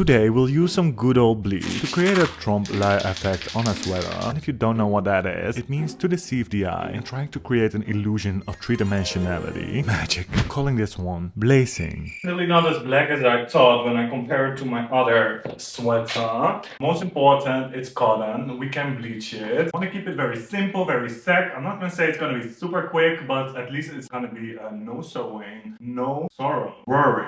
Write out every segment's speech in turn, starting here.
Today we'll use some good old bleach to create a trompe l'oeil effect on a sweater. And if you don't know what that is, it means to deceive the eye and trying to create an illusion of three-dimensionality. Magic. I'm calling this one Blacing. Really not as black as I thought when I compare it to my other sweater. Most important, it's cotton. We can bleach it. I want to keep it very simple, very sec. I'm not going to say it's going to be super quick, but at least it's going to be no sewing, no sorrow, worry.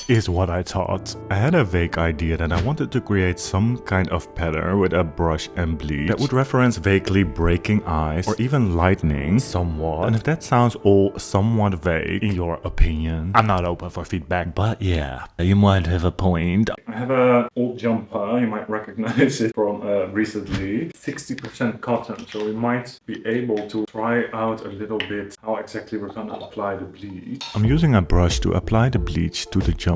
Is what I thought. I had a vague idea that I wanted to create some kind of pattern with a brush and bleach that would reference vaguely breaking ice or even lightning somewhat. And if that sounds all somewhat vague in your opinion, I'm not open for feedback, but yeah, you might have a point. I have an old jumper, you might recognize it from recently. 60% cotton, so we might be able to try out a little bit how exactly we're gonna apply the bleach. I'm using a brush to apply the bleach to the jumper,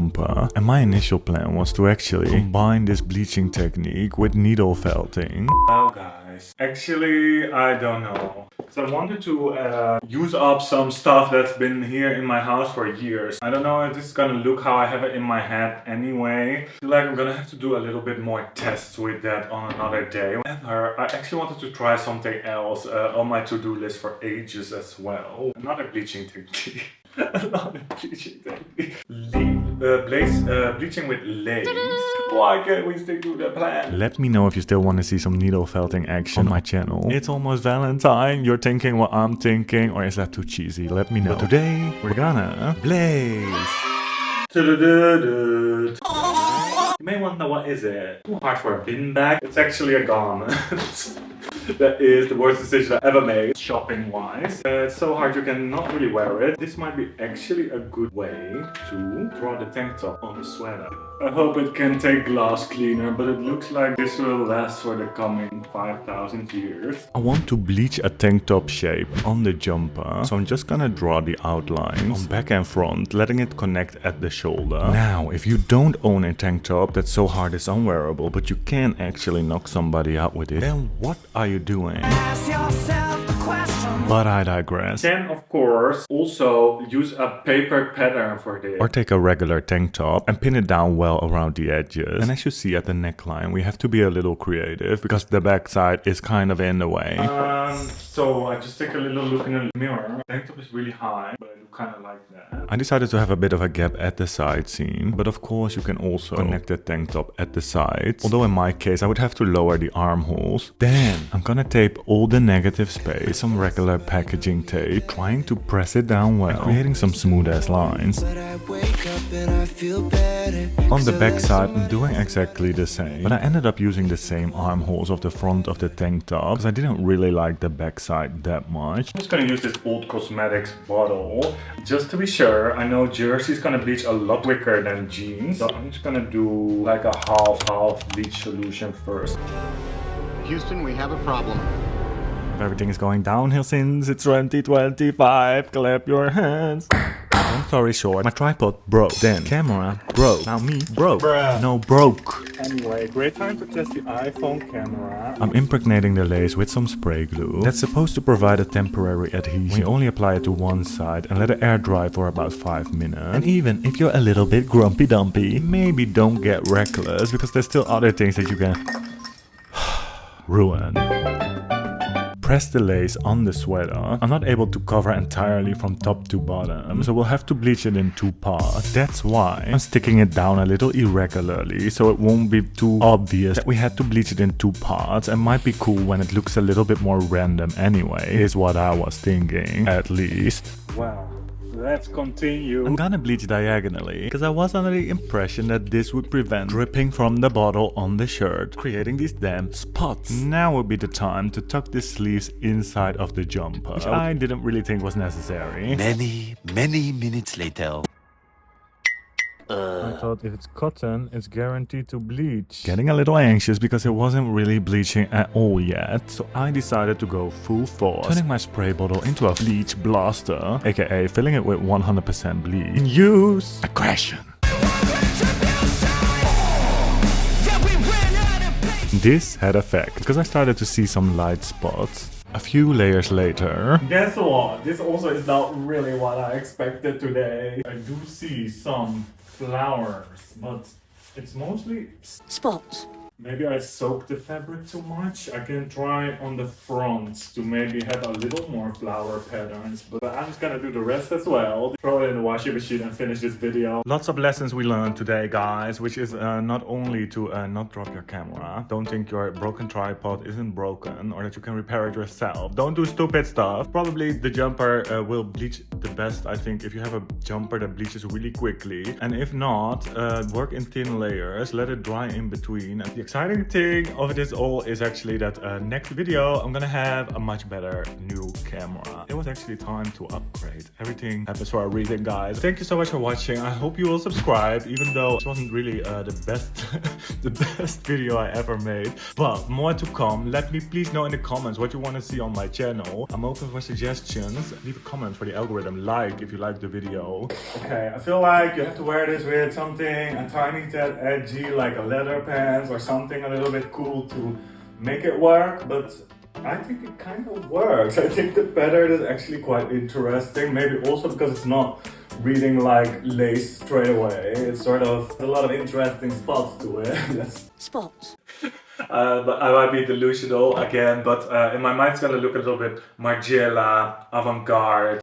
and my initial plan was to actually combine this bleaching technique with needle felting. Well guys, actually I don't know. So I wanted to use up some stuff that's been here in my house for years. I don't know if this is gonna look how I have it in my head anyway. I feel like I'm gonna have to do a little bit more tests with that on another day. However, I actually wanted to try something else on my to-do list for ages as well. Another bleaching technique. Another bleaching technique. Bleaching with lace. Why can't we stick to the plan? Let me know if you still want to see some needle felting action on my channel. It's almost Valentine. You're thinking what I'm thinking, or is that too cheesy? Let me know. But today we're gonna blaze. You may wonder what is it? Too hard for a bin bag. It's actually a garment. That is the worst decision I ever made, shopping wise. It's so hard you cannot really wear it. This might be actually a good way to draw the tank top on the sweater. I hope it can take glass cleaner, but it looks like this will last for the coming 5,000 years. I want to bleach a tank top shape on the jumper, so I'm just gonna draw the outlines on back and front, letting it connect at the shoulder. Now, if you don't own a tank top that's so hard it's unwearable, but you can actually knock somebody out with it, then what are you doing? Ask yourself the question. But I digress. Can of course also use a paper pattern for this. Or take a regular tank top and pin it down well around the edges. And as you see at the neckline, we have to be a little creative because the backside is kind of in the way. So I just take a little look in the mirror. The tank top is really high, but I do kind of like that. I decided to have a bit of a gap at the side seam, but of course you can also connect the tank top at the sides. Although in my case I would have to lower the armholes. Then I'm gonna tape all the negative space with some regular packaging tape, trying to press it down well, creating some smooth ass lines. On the back side I'm doing exactly the same, but I ended up using the same armholes of the front of the tank top because I didn't really like the back side that much. I'm just gonna use this old cosmetics bottle just to be sure. I know jersey's gonna bleach a lot quicker than jeans, so I'm just gonna do like a half bleach solution first. Houston, we have a problem. Everything is going downhill since it's 2025. Clap your hands. Long story short, my tripod broke. Then camera broke. Now me broke. Bruh. No, broke. Anyway, great time to test the iPhone camera. I'm impregnating the lace with some spray glue. That's supposed to provide a temporary adhesion. We only apply it to one side and let it air dry for about 5 minutes. And even if you're a little bit grumpy dumpy, maybe don't get reckless because there's still other things that you can ruin. Press the lace on the sweater. I'm not able to cover entirely from top to bottom, so we'll have to bleach it in 2 parts. That's why I'm sticking it down a little irregularly, so it won't be too obvious that we had to bleach it in 2 parts, and might be cool when it looks a little bit more random anyway, is what I was thinking, at least. Wow. Let's continue. I'm gonna bleach diagonally because I was under the impression that this would prevent dripping from the bottle on the shirt, creating these damn spots. Now would be the time to tuck the sleeves inside of the jumper, which I didn't really think was necessary. Many minutes later. I thought if it's cotton, it's guaranteed to bleach. Getting a little anxious because it wasn't really bleaching at all yet, so I decided to go full force, turning my spray bottle into a bleach blaster, aka filling it with 100% bleach. Use aggression. This had effect because I started to see some light spots. A few layers later, Guess what? This also is not really what I expected today. I do see some flowers, but it's mostly Spots. maybe I soaked the fabric too much. I can try on the front to maybe have a little more flower patterns, but I'm just gonna do the rest as well. Throw it in the washing machine and finish this video. Lots of lessons we learned today, guys, which is not only to not drop your camera. Don't think your broken tripod isn't broken or that you can repair it yourself. Don't do stupid stuff. Probably the jumper will bleach the best, I think, if you have a jumper that bleaches really quickly. And if not, work in thin layers, let it dry in between. And the exciting thing of this all is actually that next video I'm gonna have a much better new camera. It was actually time to upgrade. Everything happens for a reason, guys. Thank you so much for watching. I hope you will subscribe, even though it wasn't really the best the best video I ever made, but more to come. Let me please know in the comments what you want to see on my channel. I'm open for suggestions. Leave a comment for the algorithm, like if you like the video. Okay, I feel like you have to wear this with something a tiny tad edgy, like a leather pants or something a little bit cool to make it work, but I think it kind of works. I think the pattern is actually quite interesting, maybe also because it's not reading like lace straight away. It's sort of a lot of interesting spots to it. Spots. But I might be delusional again, but in my mind it's gonna look a little bit Margiela, avant-garde.